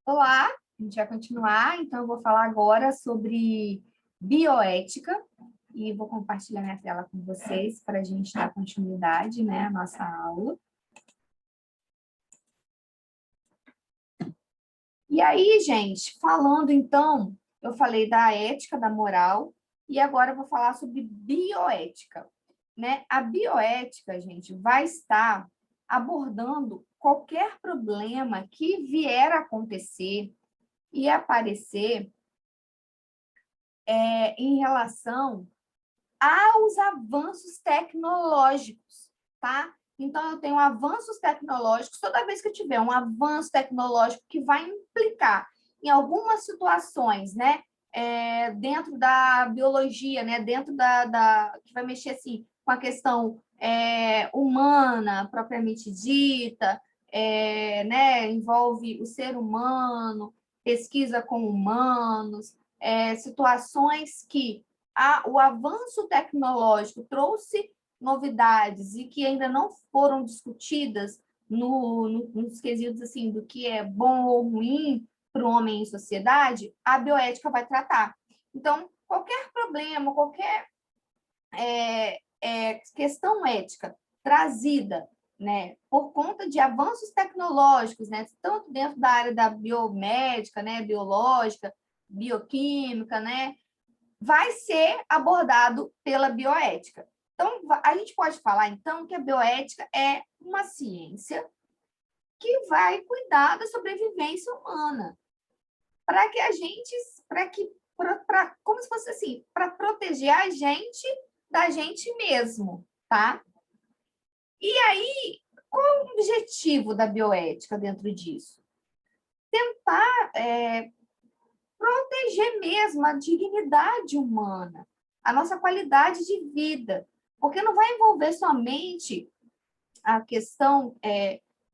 Olá, a gente vai continuar, então eu vou falar agora sobre bioética e vou compartilhar minha tela com vocês para a gente dar continuidade, né, à nossa aula. E aí, gente, falando então, eu falei da ética, da moral, e agora eu vou falar sobre bioética, né? A bioética, gente, vai estar abordando qualquer problema que vier a acontecer e aparecer em relação aos avanços tecnológicos, tá? Então, eu tenho avanços tecnológicos, toda vez que eu tiver um avanço tecnológico que vai implicar em algumas situações, né? Dentro da biologia, né? Dentro que vai mexer, assim, com a questão humana, propriamente dita, né? Envolve o ser humano, pesquisa com humanos, situações que o avanço tecnológico trouxe novidades e que ainda não foram discutidas nos quesitos assim, do que é bom ou ruim para o homem em sociedade, a bioética vai tratar. Então, qualquer problema, qualquer questão ética trazida, né, por conta de avanços tecnológicos, né, tanto dentro da área da biomédica, né, biológica, bioquímica, né, vai ser abordado pela bioética. Então, a gente pode falar, então, que a bioética é uma ciência que vai cuidar da sobrevivência humana, para que a gente, como se fosse assim, para proteger a gente da gente mesmo, tá? E aí, qual o objetivo da bioética dentro disso? Tentar proteger mesmo a dignidade humana, a nossa qualidade de vida, porque não vai envolver somente a questão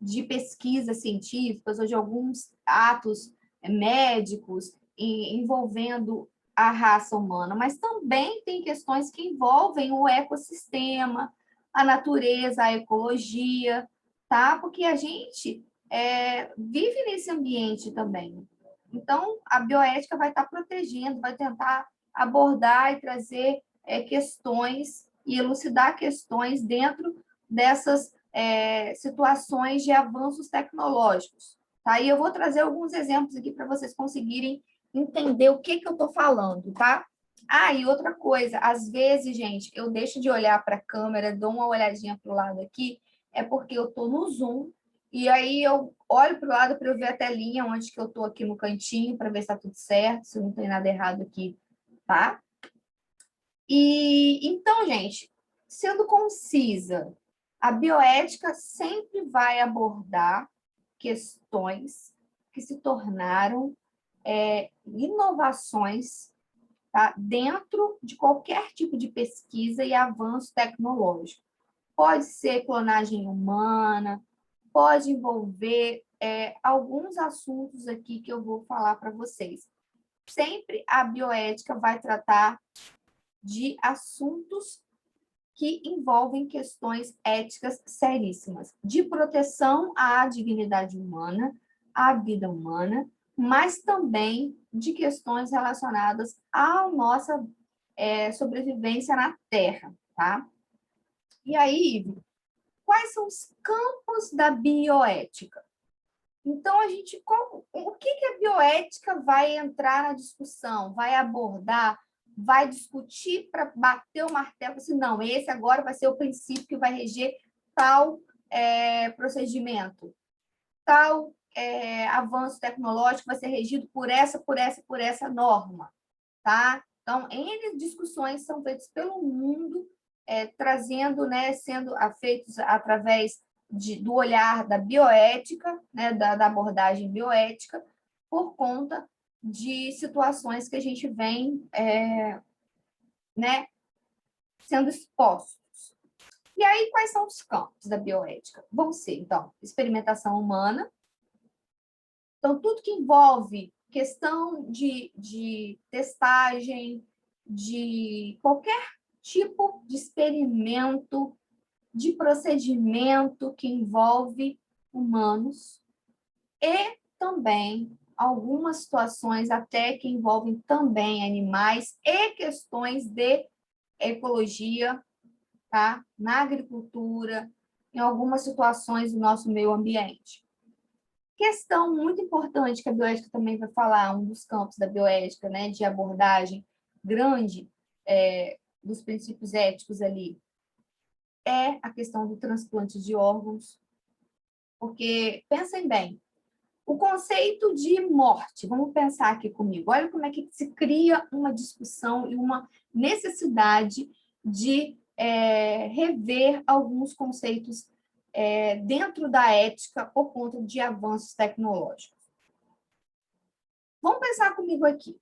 de pesquisas científicas ou de alguns atos médicos envolvendo a raça humana, mas também tem questões que envolvem o ecossistema, a natureza, a ecologia, tá? Porque a gente vive nesse ambiente também. Então, a bioética vai estar protegendo, vai tentar abordar e trazer questões e elucidar questões dentro dessas situações de avanços tecnológicos. Tá? E eu vou trazer alguns exemplos aqui para vocês conseguirem entender o que eu estou falando, tá? Ah, e outra coisa, às vezes, gente, eu deixo de olhar para a câmera, dou uma olhadinha para o lado aqui, é porque eu estou no Zoom, e aí eu olho para o lado para eu ver a telinha onde que eu estou aqui no cantinho, para ver se está tudo certo, se não tem nada errado aqui, tá? E então, gente, sendo concisa, a bioética sempre vai abordar questões que se tornaram inovações, tá, dentro de qualquer tipo de pesquisa e avanço tecnológico. Pode ser clonagem humana, pode envolver alguns assuntos aqui que eu vou falar para vocês. Sempre a bioética vai tratar de assuntos que envolvem questões éticas seríssimas, de proteção à dignidade humana, à vida humana, mas também de questões relacionadas à nossa sobrevivência na Terra, tá? E aí, Ivo, quais são os campos da bioética? Então, o que a bioética vai entrar na discussão, vai abordar, vai discutir para bater o martelo, assim, não, esse agora vai ser o princípio que vai reger tal procedimento, tal avanço tecnológico vai ser regido por essa norma, tá? Então, N discussões são feitas pelo mundo, trazendo, né, sendo feitos através do olhar da bioética, né, da abordagem bioética, por conta de situações que a gente vem né, sendo expostos. E aí, quais são os campos da bioética? Vão ser, então, experimentação humana. Então, tudo que envolve questão de testagem, de qualquer tipo de experimento, de procedimento que envolve humanos, e também algumas situações até que envolvem também animais e questões de ecologia, tá? Na agricultura, em algumas situações do nosso meio ambiente. Questão muito importante que a bioética também vai falar, um dos campos da bioética, né, de abordagem grande dos princípios éticos ali, é a questão do transplante de órgãos, porque, pensem bem, o conceito de morte, vamos pensar aqui comigo, olha como é que se cria uma discussão e uma necessidade de rever alguns conceitos dentro da ética por conta de avanços tecnológicos. Vamos pensar comigo aqui.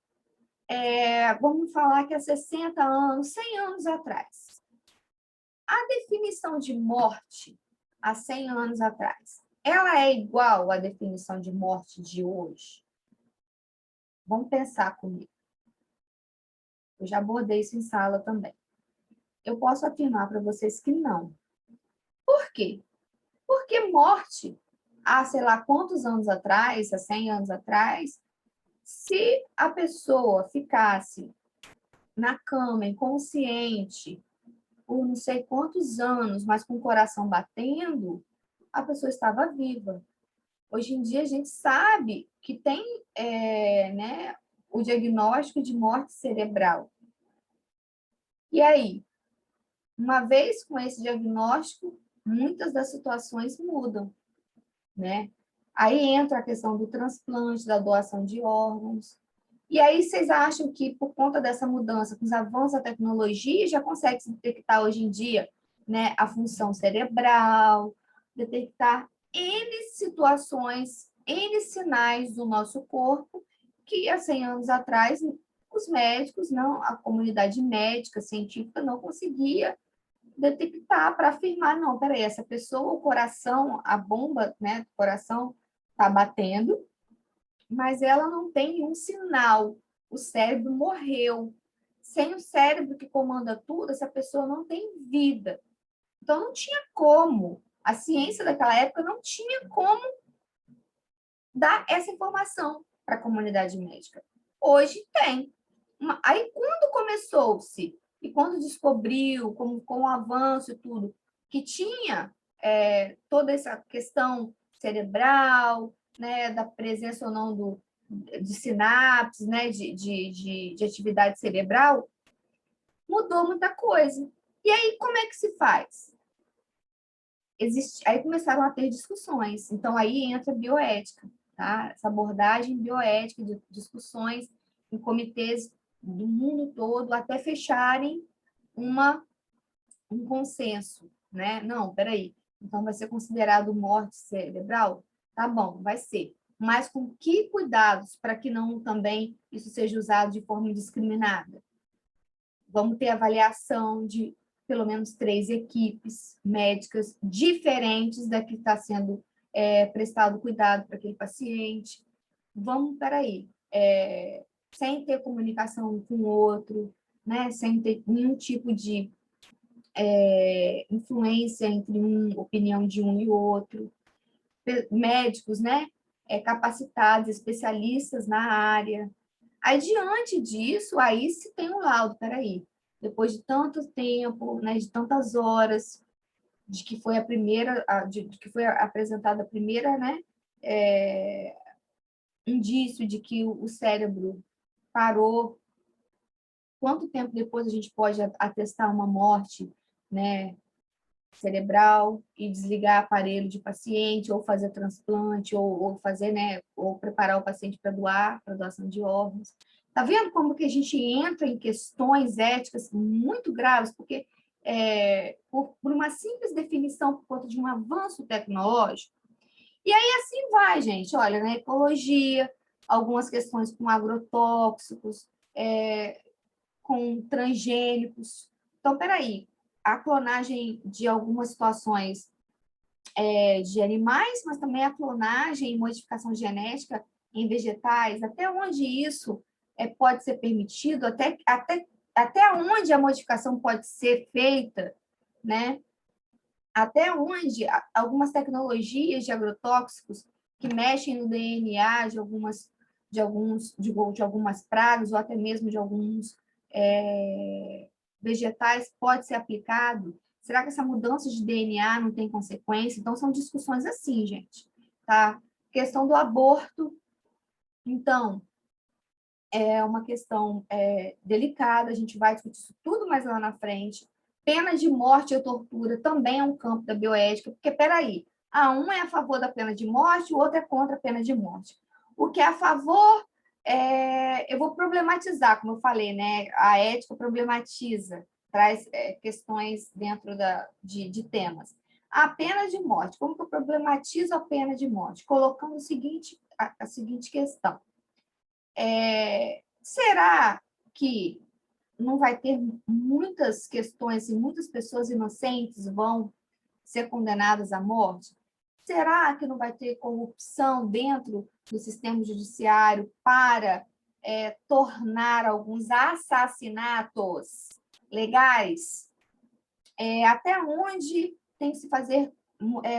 Vamos falar que há 60 anos, 100 anos atrás, a definição de morte há 100 anos atrás, ela é igual à definição de morte de hoje? Vamos pensar comigo. Eu já abordei isso em sala também. Eu posso afirmar para vocês que não. Por quê? Porque morte, há sei lá quantos anos atrás, há 100 anos atrás, se a pessoa ficasse na cama, inconsciente, por não sei quantos anos, mas com o coração batendo, a pessoa estava viva. Hoje em dia, a gente sabe que tem né, o diagnóstico de morte cerebral. E aí, uma vez com esse diagnóstico, muitas das situações mudam, né? Aí entra a questão do transplante, da doação de órgãos. E aí vocês acham que, por conta dessa mudança, com os avanços da tecnologia, já consegue se detectar hoje em dia, né, a função cerebral, detectar N situações, N sinais do nosso corpo, que há 100 anos atrás os médicos, não, a comunidade médica, científica, não conseguia detectar para afirmar, não, peraí, essa pessoa, o coração, a bomba, né, do coração está batendo, mas ela não tem nenhum sinal. O cérebro morreu. Sem o cérebro que comanda tudo, essa pessoa não tem vida. Então, não tinha como. A ciência daquela época não tinha como dar essa informação para a comunidade médica. Hoje tem. Aí, quando começou-se, e quando descobriu, com o avanço e tudo, que tinha toda essa questão cerebral, né, da presença ou não de sinapses, né, de atividade cerebral, mudou muita coisa. E aí, como é que se faz? Aí começaram a ter discussões. Então, aí entra a bioética, tá? Essa abordagem bioética de discussões em comitês do mundo todo, até fecharem um consenso, né? Não, peraí, então vai ser considerado morte cerebral? Tá bom, vai ser. Mas com que cuidados para que não também isso seja usado de forma indiscriminada? Vamos ter avaliação de pelo menos 3 equipes médicas diferentes da que está sendo prestado cuidado para aquele paciente. Vamos, peraí, sem ter comunicação um com o outro, né? Sem ter nenhum tipo de influência entre opinião de um e outro. Médicos, né? Capacitados, especialistas na área. Aí, diante disso, aí se tem um laudo, peraí, depois de tanto tempo, né, de tantas horas, de que foi a primeira, de que foi apresentada a primeira, né, indício de que o cérebro parou, quanto tempo depois a gente pode atestar uma morte, né, cerebral e desligar aparelho de paciente, ou fazer transplante, ou fazer, né, ou preparar o paciente para doação de órgãos. Tá vendo como que a gente entra em questões éticas muito graves, porque por uma simples definição, por conta de um avanço tecnológico. E aí assim vai, gente. Olha, na ecologia, algumas questões com agrotóxicos, com transgênicos. Então, peraí, a clonagem de algumas situações de animais, mas também a clonagem e modificação genética em vegetais, até onde isso pode ser permitido, até onde a modificação pode ser feita, né? Até onde algumas tecnologias de agrotóxicos que mexem no DNA de algumas de algumas pragas ou até mesmo de alguns vegetais pode ser aplicado? Será que essa mudança de DNA não tem consequência? Então, são discussões assim, gente, tá? Questão do aborto, então, é uma questão delicada, a gente vai discutir isso tudo mais lá na frente. Pena de morte ou tortura também é um campo da bioética, porque, peraí, um é a favor da pena de morte, o outro é contra a pena de morte. O que é a favor, eu vou problematizar, como eu falei, né? A ética problematiza, traz questões dentro de temas. A pena de morte, como que eu problematizo a pena de morte? Colocando a seguinte questão. Será que não vai ter muitas questões e muitas pessoas inocentes vão ser condenadas à morte? Será que não vai ter corrupção dentro do sistema judiciário para tornar alguns assassinatos legais? Até onde tem que se fazer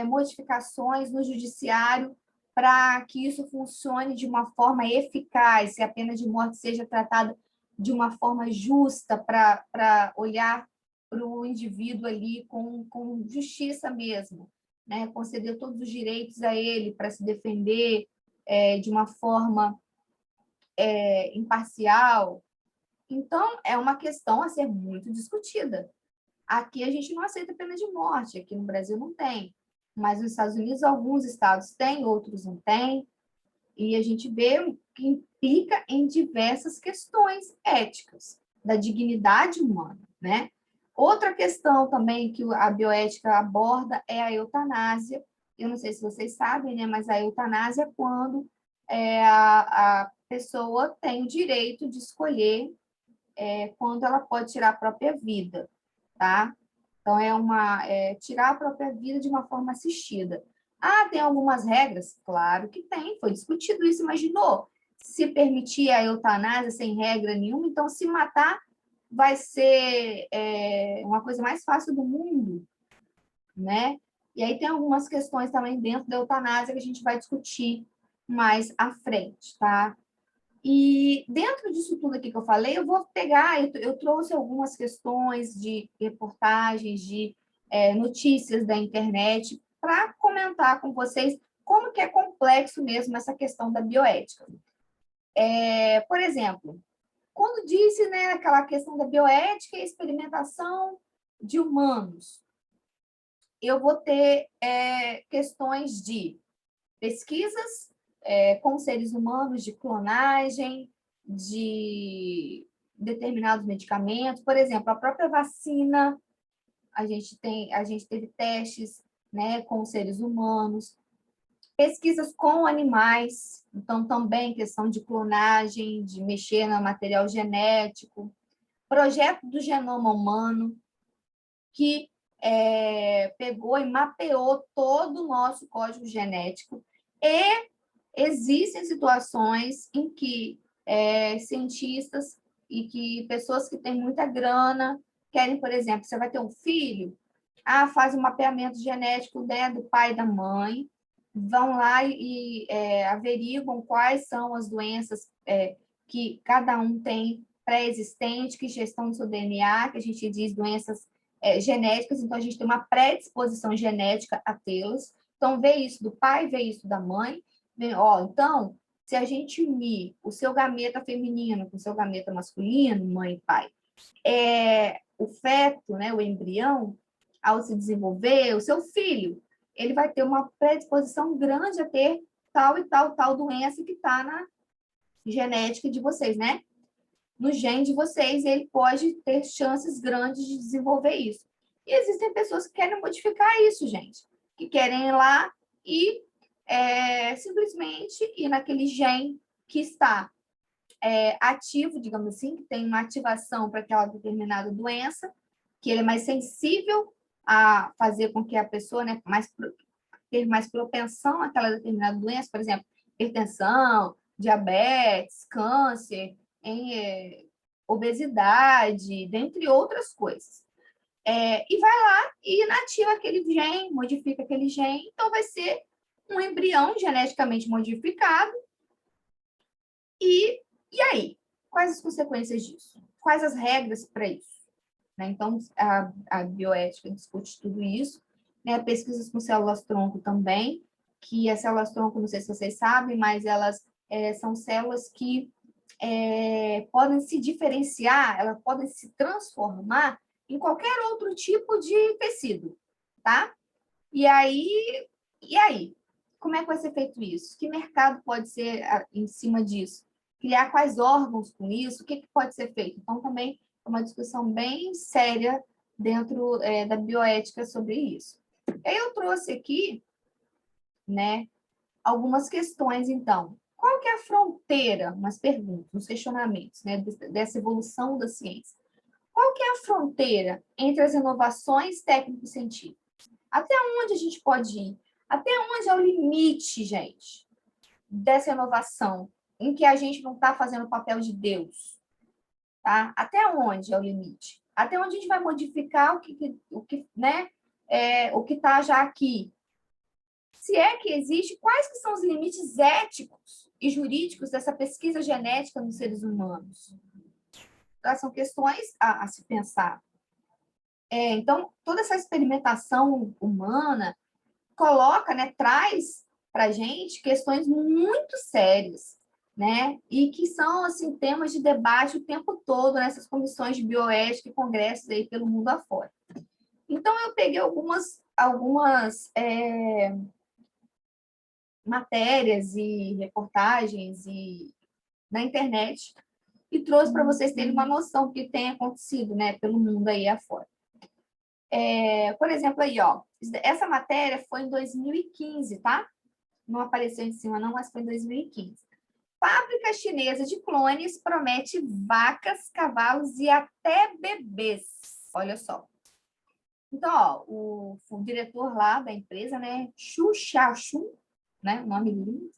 modificações no judiciário para que isso funcione de uma forma eficaz, se a pena de morte seja tratada de uma forma justa para olhar para o indivíduo ali com justiça mesmo, né? Conceder todos os direitos a ele para se defender de uma forma imparcial. Então, é uma questão a ser muito discutida. Aqui a gente não aceita pena de morte, aqui no Brasil não tem. Mas nos Estados Unidos, alguns estados têm, outros não têm. E a gente vê que implica em diversas questões éticas da dignidade humana, né? Outra questão também que a bioética aborda é a eutanásia. Eu não sei se vocês sabem, né? Mas a eutanásia é quando a pessoa tem o direito de escolher quando ela pode tirar a própria vida, tá? Então, tirar a própria vida de uma forma assistida. Tem algumas regras? Claro que tem, foi discutido isso, imaginou? Se permitir a eutanásia sem regra nenhuma, então se matar vai ser uma coisa mais fácil do mundo, né? E aí tem algumas questões também dentro da eutanásia que a gente vai discutir mais à frente, tá? E dentro disso tudo aqui que eu falei, eu vou pegar, eu trouxe algumas questões de reportagens, de notícias da internet, para comentar com vocês como que é complexo mesmo essa questão da bioética. Por exemplo, quando disse, né, aquela questão da bioética e experimentação de humanos, eu vou ter questões de pesquisas com seres humanos, de clonagem, de determinados medicamentos. Por exemplo, a própria vacina, a gente teve testes, né, com seres humanos, pesquisas com animais, então também questão de clonagem, de mexer no material genético, projeto do genoma humano, que pegou e mapeou todo o nosso código genético, e existem situações em que cientistas e que pessoas que têm muita grana querem, por exemplo, você vai ter um filho, faz um mapeamento genético, né, do pai e da mãe, vão lá e averiguam quais são as doenças que cada um tem pré-existente, que gestão do seu DNA, que a gente diz doenças genéticas, então a gente tem uma predisposição genética a tê-las. Então, vê isso do pai, vê isso da mãe. Então, se a gente unir o seu gameta feminino com o seu gameta masculino, mãe e pai, o feto, né, o embrião, ao se desenvolver, o seu filho, ele vai ter uma predisposição grande a ter tal e tal doença que está na genética de vocês, né? No gene de vocês, ele pode ter chances grandes de desenvolver isso. E existem pessoas que querem modificar isso, gente, que querem ir lá e simplesmente ir naquele gene que está ativo, digamos assim, que tem uma ativação para aquela determinada doença, que ele é mais sensível a fazer com que a pessoa, né, ter mais propensão àquela determinada doença, por exemplo, hipertensão, diabetes, câncer, obesidade, dentre outras coisas. E vai lá e inativa aquele gene, modifica aquele gene, então vai ser um embrião geneticamente modificado E aí? Quais as consequências disso? Quais as regras para isso? Né? Então, a bioética discute tudo isso, né? Pesquisas com células-tronco também, que as células-tronco, não sei se vocês sabem, mas elas são células que podem se diferenciar, elas podem se transformar em qualquer outro tipo de tecido, tá? E aí? Como é que vai ser feito isso? Que mercado pode ser em cima disso? Criar quais órgãos com isso? O que pode ser feito? Então, também é uma discussão bem séria dentro da bioética sobre isso. E aí eu trouxe aqui, né, algumas questões, então. Qual que é a fronteira, umas perguntas, uns questionamentos, né, dessa evolução da ciência? Qual que é a fronteira entre as inovações técnico-científicas? Até onde a gente pode ir? Até onde é o limite, gente, dessa inovação, em que a gente não está fazendo o papel de Deus? Tá? Até onde é o limite? Até onde a gente vai modificar né, o que está já aqui? Se é que existe, quais que são os limites éticos e jurídicos dessa pesquisa genética nos seres humanos? Então, são questões a se pensar. Então, toda essa experimentação humana coloca, né, traz para a gente questões muito sérias, né, e que são, assim, temas de debate o tempo todo nessas comissões de bioética e congressos aí pelo mundo afora. Então, eu peguei algumas matérias e reportagens na internet e trouxe para vocês terem uma noção do que tem acontecido, né, pelo mundo aí afora. Por exemplo, aí, ó, essa matéria foi em 2015, tá? Não apareceu em cima, não, mas foi em 2015. Fábrica chinesa de clones promete vacas, cavalos e até bebês. Olha só. Então, ó, o diretor lá da empresa, né, Xu Xiaoxun, né, o nome lindo,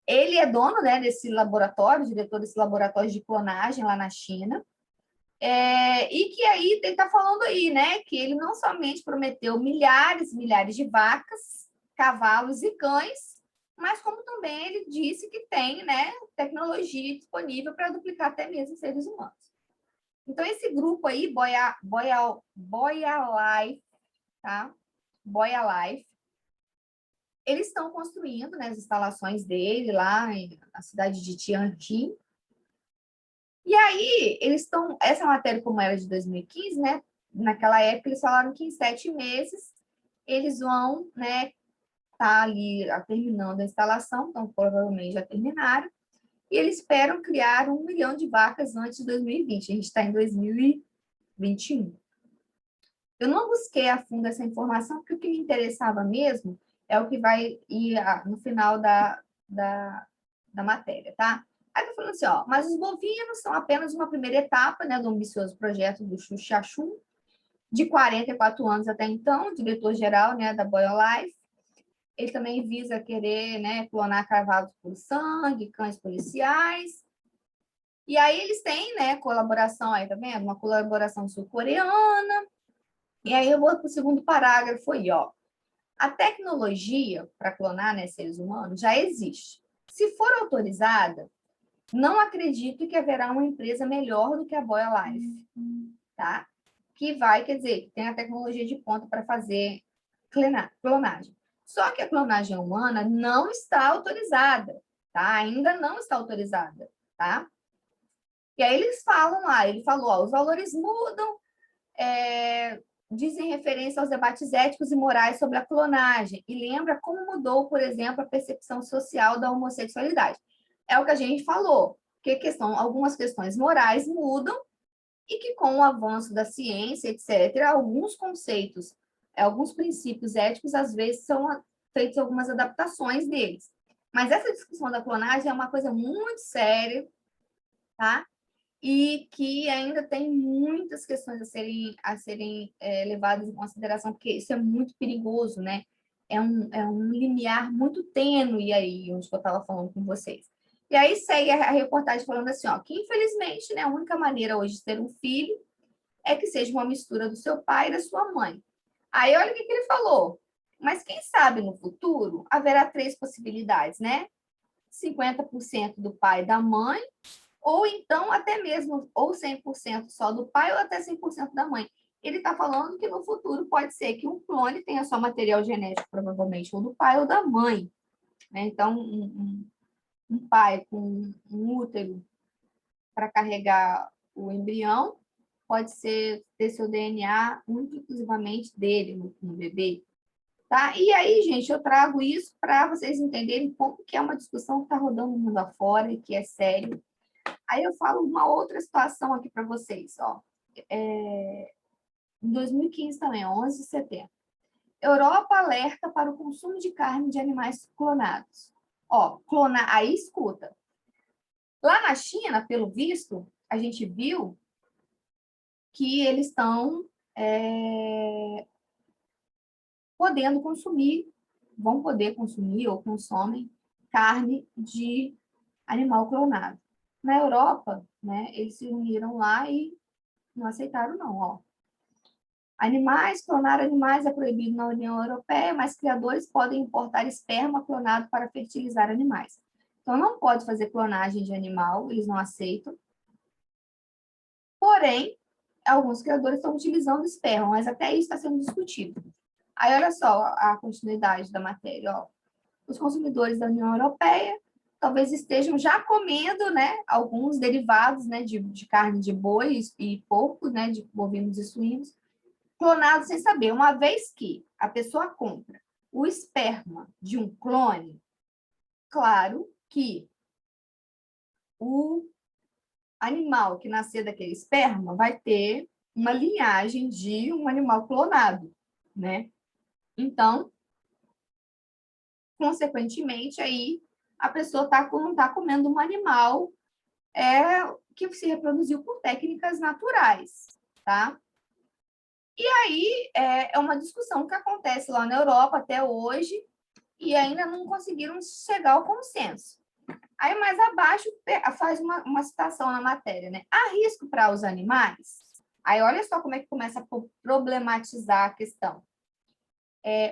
ele é dono, né, desse laboratório, diretor desse laboratório de clonagem lá na China. E que aí ele está falando aí, né, que ele não somente prometeu milhares e milhares de vacas, cavalos e cães, mas como também ele disse que tem, né, tecnologia disponível para duplicar até mesmo seres humanos. Então, esse grupo aí, Boia Life, tá? Boia Life, eles estão construindo, né, as instalações dele lá na cidade de Tianjin. E aí, eles estão. Essa matéria, como era de 2015, né? Naquela época, eles falaram que em 7 meses eles vão, né, tá ali terminando a instalação, então provavelmente já terminaram, e eles esperam criar 1 milhão de vacas antes de 2020. A gente está em 2021. Eu não busquei a fundo essa informação, porque o que me interessava mesmo é o que vai ir no final da matéria, tá? Aí eu falando assim, ó, mas os bovinos são apenas uma primeira etapa, né, do ambicioso projeto do Xu Xiaoxun, de 44 anos até então, diretor-geral, né, da BioLife. Ele também visa querer, né, clonar cavalos por sangue, cães policiais. E aí eles têm, né, colaboração aí, tá vendo? Uma colaboração sul-coreana. E aí eu vou para o segundo parágrafo aí, ó. A tecnologia para clonar, né, seres humanos já existe. Se for autorizada, não acredito que haverá uma empresa melhor do que a BioLife, tá? Que vai, quer dizer, que tem a tecnologia de ponta para fazer clonagem. Só que a clonagem humana não está autorizada, tá? Ainda não está autorizada, tá? E aí eles falam lá, ele falou, ó, os valores mudam, dizem referência aos debates éticos e morais sobre a clonagem e lembra como mudou, por exemplo, a percepção social da homossexualidade. É o que a gente falou, que algumas questões morais mudam e que com o avanço da ciência, etc., alguns conceitos, alguns princípios éticos, às vezes são feitas algumas adaptações deles. Mas essa discussão da clonagem é uma coisa muito séria, tá? E que ainda tem muitas questões a serem levadas em consideração, porque isso é muito perigoso, né? É um limiar muito tênue aí, onde eu estava falando com vocês. E aí segue a reportagem falando assim, ó, que infelizmente, né, a única maneira hoje de ter um filho é que seja uma mistura do seu pai e da sua mãe. Aí olha o que ele falou. Mas quem sabe no futuro haverá 3 possibilidades, né? 50% do pai e da mãe, ou então até mesmo, ou 100% só do pai, ou até 100% da mãe. Ele está falando que no futuro pode ser que um clone tenha só material genético, provavelmente, ou do pai ou da mãe. Né? Então, um pai com um útero para carregar o embrião pode ter seu DNA único exclusivamente dele no bebê. Tá? E aí, gente, eu trago isso para vocês entenderem como que é uma discussão que está rodando no mundo afora e que é sério. Aí eu falo uma outra situação aqui para vocês. Ó. Em 2015 também, 11 de setembro. Europa alerta para o consumo de carne de animais clonados. Ó, aí escuta. Lá na China, pelo visto, a gente viu que eles estão podendo consumir, vão poder consumir ou consomem carne de animal clonado. Na Europa, né, eles se uniram lá e não aceitaram, não. Ó. Clonar animais é proibido na União Europeia, mas criadores podem importar esperma clonado para fertilizar animais. Então, não pode fazer clonagem de animal, eles não aceitam. Porém, alguns criadores estão utilizando esperma, mas até isso está sendo discutido. Aí, olha só a continuidade da matéria. Ó. Os consumidores da União Europeia talvez estejam já comendo, né, alguns derivados, né, de carne de boi e porco, né, de bovinos e suínos, clonados sem saber. Uma vez que a pessoa compra o esperma de um clone, claro que o animal que nascer daquele esperma vai ter uma linhagem de um animal clonado, né? Então, consequentemente, aí a pessoa não está comendo um animal que se reproduziu por técnicas naturais, tá? E aí é uma discussão que acontece lá na Europa até hoje e ainda não conseguiram chegar ao consenso. Aí mais abaixo faz uma citação na matéria, né? Há risco para os animais? Aí olha só como é que começa a problematizar a questão.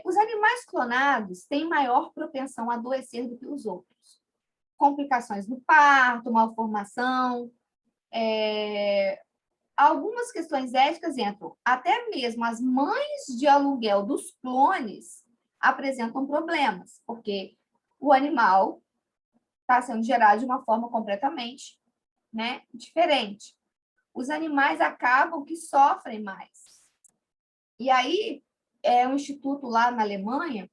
Os animais clonados têm maior propensão a adoecer do que os outros. Complicações no parto, malformação, algumas questões éticas entram. Até mesmo as mães de aluguel dos clones apresentam problemas, porque o animal está sendo gerado de uma forma completamente, né, diferente. Os animais acabam que sofrem mais. E aí, um instituto lá na Alemanha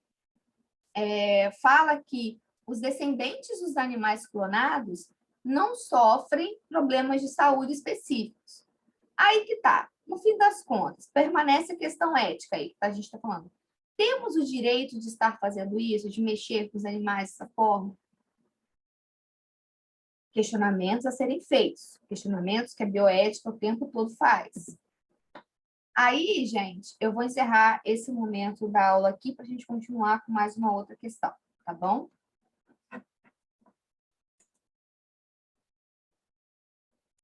fala que os descendentes dos animais clonados não sofrem problemas de saúde específicos. Aí que tá. No fim das contas, permanece a questão ética aí que a gente está falando. Temos o direito de estar fazendo isso, de mexer com os animais dessa forma? Questionamentos a serem feitos. Questionamentos que a bioética o tempo todo faz. Aí, gente, eu vou encerrar esse momento da aula aqui para a gente continuar com mais uma outra questão, tá bom?